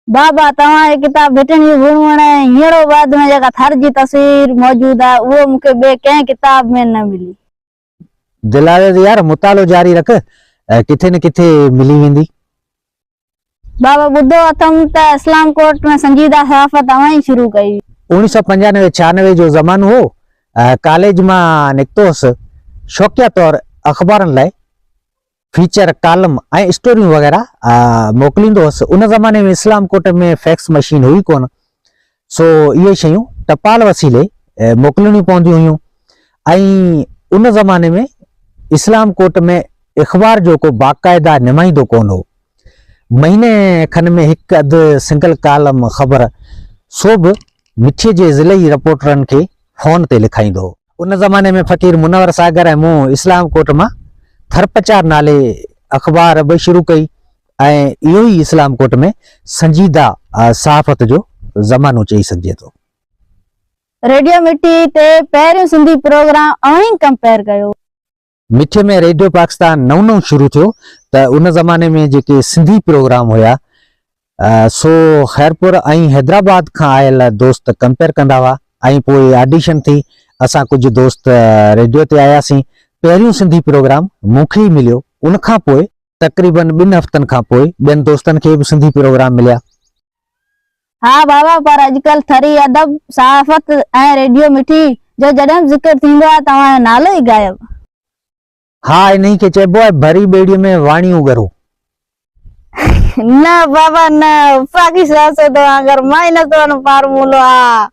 बाबा तव्हां किताब भेटणी घुमण हींअरो बाद में जेका थर जी तस्वीर मौजूद है वो मुके बे कंहिं किताब में न मिली। दिलावे यार मुतालो जारी रख, किथे न किथे मिली वेंदी। बाबा ॿुधो अथम त इस्लाम कोर्ट में संजीदा सहाफ़त तव्हां ही शुरू कई। 1995-96 जो ज़मानो हो, कॉलेज मां निकतो हुअसि शौक़िया तौर अख़बारनि लाइ फीचर कॉलम ऐं स्टोरियूं वग़ैरह मोकिलींदो हुअसि। उन ज़माने में इस्लाम कोर्ट में फैक्स मशीन हुई कोन, सो इहे शयूं टपाल वसीले मोकिलणियूं पवंदियूं हुयूं। ऐं उन ज़माने में इस्लाम कोर्ट में अख़बार जो को बाक़ाइदा नुमाइंदो कोन हो। महीने खन में हिकु अधु सिंगल कॉलम ख़बर सो बि मिठीअ जे ज़िलई रिपोर्टरनि खे फ़ोन ते लिखाईंदो हो। उन ज़माने में फ़क़ीर मुनवर सागर ऐं मूं इस्लाम कोर्ट मां थरपचार नाले अख़बार बि शुरू कई ऐं इहो ई इस्लाम कोर्ट में संजीदा सहाफ़त जो ज़मानो चई सघिजे थो। रेडियो मिठी ते पहिरियों सिंधी प्रोग्राम अहीं कंपेयर कयो। मिठे में रेडियो पाकिस्तान नओं शुरू थियो त उन ज़माने में जेके सिंधी प्रोग्राम हुया सो खैरपुर ऐं हैदराबाद खां आयल दोस्त कंपेयर कंदा हुआ ऐं पोइ ऑडिशन थी असां कुझु दोस्त रेडियो ते आयासीं। पहिरियों सिंधी प्रोग्राम मूंखे ई मिलियो। उन खां पोइ तक़रीबन 2 हफ़्तनि खां पोइ ॿियनि दोस्तनि खे बि सिंधी प्रोग्राम मिलिया। हाँ बाबा, पर अॼुकल्ह थरी अदब सहाफ़त ऐं रेडियो मिठी जो जॾहिं ज़िक्र थींदो आहे तव्हां जो नालो ई गायब। हाँ, इन्ही के चइबो आहे भरी ॿेड़ीअ में वाणियूं गरो। न बाबा न, पाकिस्तान से तो अगर माइनस वन फार्मूलो आ।